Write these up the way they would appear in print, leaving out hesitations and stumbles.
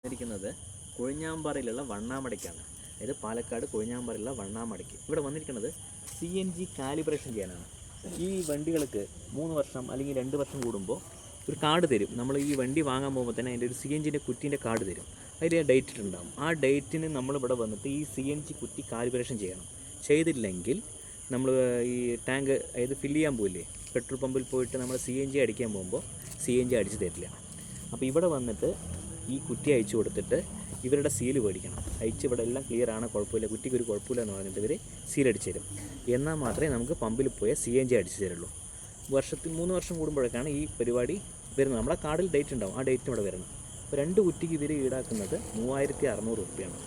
ഇരിക്കുന്നത് കൊഴിഞ്ഞാമ്പാറയിലുള്ള വണ്ണാമടയ്ക്കാണ്. അതായത് പാലക്കാട് കൊഴിഞ്ഞാമ്പാറയിലുള്ള വണ്ണാമടയ്ക്ക് ഇവിടെ വന്നിരിക്കുന്നത് CNG കാലിബ്രേഷൻ ചെയ്യാനാണ്. ഈ വണ്ടികൾക്ക് 3 വർഷം അല്ലെങ്കിൽ 2 വർഷം കൂടുമ്പോൾ ഒരു കാർഡ് തരും. നമ്മൾ ഈ വണ്ടി വാങ്ങാൻ പോകുമ്പോൾ തന്നെ അതിൻ്റെ ഒരു CNGൻ്റെ കുറ്റീൻ്റെ കാർഡ് തരും. അതിൽ ഡേറ്റ് ഇട്ടുണ്ടാകും. ആ ഡേറ്റിന് നമ്മളിവിടെ വന്നിട്ട് ഈ CNG കുറ്റി കാലിബ്രേഷൻ ചെയ്യണം. ചെയ്തില്ലെങ്കിൽ നമ്മൾ ഈ ടാങ്ക് അതായത് ഫില്ല് ചെയ്യാൻ പോയില്ലേ, പെട്രോൾ പമ്പിൽ പോയിട്ട് നമ്മൾ CNG അടിക്കാൻ പോകുമ്പോൾ CNG അടിച്ച് തരില്ല. അപ്പോൾ ഇവിടെ വന്നിട്ട് ഈ കുറ്റി അയച്ചു കൊടുത്തിട്ട് ഇവരുടെ സീല് മേടിക്കണം. അയച്ച് ഇവിടെ എല്ലാം ക്ലിയർ ആണ്, കുഴപ്പമില്ല, കുറ്റിക്ക് ഒരു കുഴപ്പമില്ല എന്ന് പറഞ്ഞിട്ട് ഇവർ സീലടിച്ച് തരും. എന്നാൽ മാത്രമേ നമുക്ക് പമ്പിൽ പോയ CNG അടിച്ച് തരുള്ളൂ. 3 വർഷം കൂടുമ്പോഴൊക്കെയാണ് ഈ പരിപാടി വരുന്നത്. നമ്മുടെ കാർഡിൽ ഡേറ്റ് ഉണ്ടാവും, ആ ഡേറ്റിന് ഇവിടെ വരണം. അപ്പോൾ 2 കുറ്റിക്ക് ഇവർ ഈടാക്കുന്നത് 3600 രൂപയാണ്.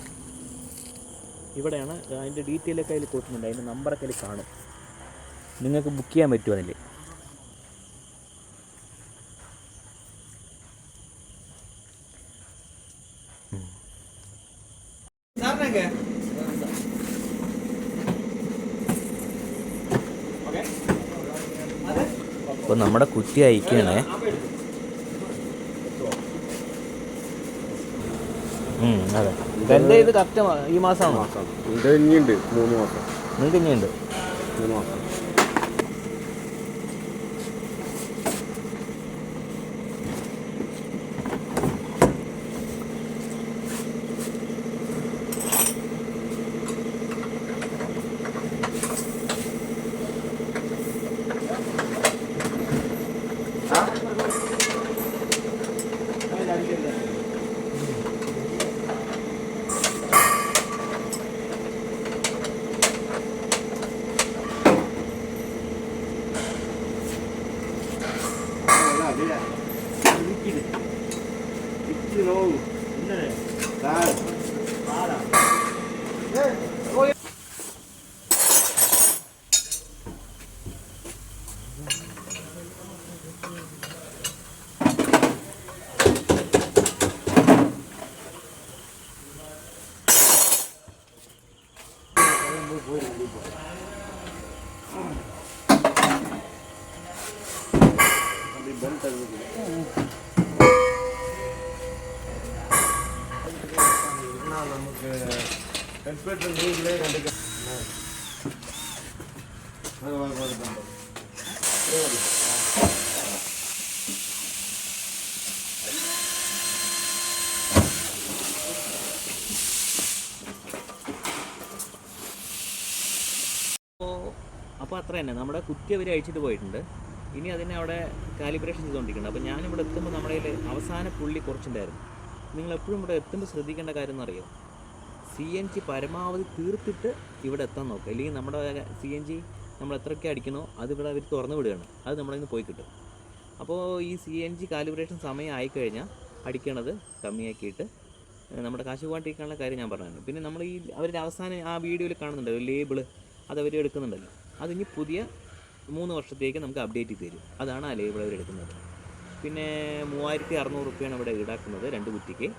ഇവിടെയാണ് അതിൻ്റെ ഡീറ്റെയിലൊക്കെ അതിൽ കൊടുക്കുന്നുണ്ട്, അതിൻ്റെ നമ്പറൊക്കെ അതിൽ കാണും. നിങ്ങൾക്ക് ബുക്ക് ചെയ്യാൻ പറ്റുമോ അതിൽ? അപ്പോൾ നമ്മുടെ കുറ്റി അയക്കണേ. അതെ, എൻ്റെ ഇത് കറക്റ്റ് ഈ മാസമാണോ? ഇനിയുണ്ട് 3 മാസം. നിങ്ങൾക്ക് ഇനിയുണ്ട് 3 മാസം. നമുക്ക് അപ്പോൾ അത്ര തന്നെ നമ്മുടെ കുറ്റി അവർ അയച്ചിട്ട് പോയിട്ടുണ്ട്. ഇനി അതിനെ അവിടെ കാലിബ്രേഷൻ ചെയ്തുകൊണ്ടിരിക്കുന്നുണ്ട്. അപ്പോൾ ഞാനിവിടെ എത്തുമ്പോൾ നമ്മുടെ കയ്യിൽ അവസാന പുള്ളി കുറച്ചുണ്ടായിരുന്നു. നിങ്ങളെപ്പോഴും ഇവിടെ എത്തുമ്പോൾ ശ്രദ്ധിക്കേണ്ട കാര്യം എന്നറിയോ, CNG പരമാവധി തീർത്തിട്ട് ഇവിടെ എത്താൻ നോക്കുക. അല്ലെങ്കിൽ നമ്മുടെ CNG നമ്മൾ എത്രയൊക്കെ അടിക്കണോ അത് ഇവിടെ അവർ തുറന്നു വിടുകയാണ്, അത് നമ്മളിൽ നിന്ന് പോയി കിട്ടും. അപ്പോൾ ഈ CNG കാലിബ്രേഷൻ സമയം ആയിക്കഴിഞ്ഞാൽ അടിക്കണത് കമ്മിയാക്കിയിട്ട് നമ്മുടെ കാശ് പോകാണ്ടിരിക്കാനുള്ള കാര്യം ഞാൻ പറഞ്ഞു. പിന്നെ നമ്മൾ ഈ അവരുടെ അവസാനം ആ വീഡിയോയിൽ കാണുന്നുണ്ട് ലേബിള്, അതവർ എടുക്കുന്നുണ്ടല്ലോ, അതിനി പുതിയ 3 വർഷത്തേക്ക് നമുക്ക് അപ്ഡേറ്റ് ചെയ്ത് തരും. അതാണ് ആ ലേബിൾ അവർ എടുക്കുന്നത്. പിന്നെ 3600 രൂപയാണ് ഇവിടെ ഈടാക്കുന്നത് 2 കുറ്റിക്ക്.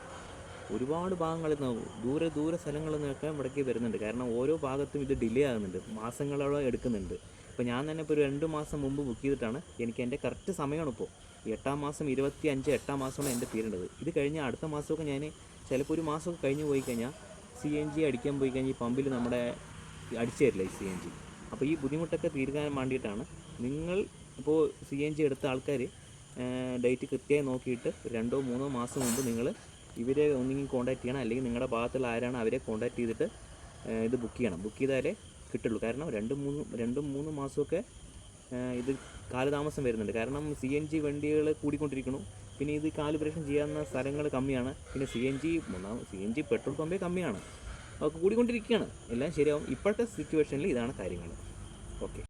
ഒരുപാട് ഭാഗങ്ങളിൽ നിന്ന് ദൂര സ്ഥലങ്ങളിൽ നിന്നൊക്കെ ഇവിടേക്ക് വരുന്നുണ്ട്. കാരണം ഓരോ ഭാഗത്തും ഇത് ഡിലേ ആകുന്നുണ്ട്, മാസങ്ങളോളം എടുക്കുന്നുണ്ട്. ഇപ്പോൾ ഞാൻ തന്നെ ഇപ്പോൾ ഒരു 2 മാസം മുമ്പ് ബുക്ക് ചെയ്തിട്ടാണ്, എനിക്ക് എൻ്റെ കറക്റ്റ് സമയമാണ് ഇപ്പോൾ 8-ാം മാസം 25 8-ാം മാസമാണ് എൻ്റെ തീരേണ്ടത്. ഇത് കഴിഞ്ഞാൽ അടുത്ത മാസമൊക്കെ ഞാൻ ചിലപ്പോൾ ഒരു മാസമൊക്കെ കഴിഞ്ഞ് പോയി കഴിഞ്ഞാൽ CNG അടിക്കാൻ പോയി കഴിഞ്ഞാൽ ഈ പമ്പിൽ നമ്മുടെ അടിച്ചു തരില്ല ഈ CNG. അപ്പോൾ ഈ ബുദ്ധിമുട്ടൊക്കെ തീർക്കാൻ വേണ്ടിയിട്ടാണ് നിങ്ങൾ ഇപ്പോൾ CNG എടുത്ത ആൾക്കാർ ഡേറ്റ് കൃത്യമായി നോക്കിയിട്ട് 2-3 മാസം മുമ്പ് നിങ്ങൾ ഇവരെ ഒന്നെങ്കിൽ കോൺടാക്ട് ചെയ്യണം, അല്ലെങ്കിൽ നിങ്ങളുടെ ഭാഗത്തുള്ള ആരാണ് അവരെ കോൺടാക്ട് ചെയ്തിട്ട് ഇത് ബുക്ക് ചെയ്യണം. ബുക്ക് ചെയ്താലേ കിട്ടുള്ളൂ. കാരണം 2-3 മാസമൊക്കെ ഇത് കാലതാമസം വരുന്നുണ്ട്. കാരണം CNG വണ്ടികൾ കൂടിക്കൊണ്ടിരിക്കുന്നു. പിന്നെ ഇത് കാലിബ്രേഷൻ ചെയ്യാവുന്ന സ്ഥലങ്ങൾ കമ്മിയാണ്. പിന്നെ CNG പെട്രോൾ പമ്പേ കമ്മിയാണ്, അതൊക്കെ കൂടിക്കൊണ്ടിരിക്കുകയാണ്. എല്ലാം ശരിയാവും. ഇപ്പോഴത്തെ സിറ്റുവേഷനിൽ ഇതാണ് കാര്യങ്ങൾ. ഓക്കെ.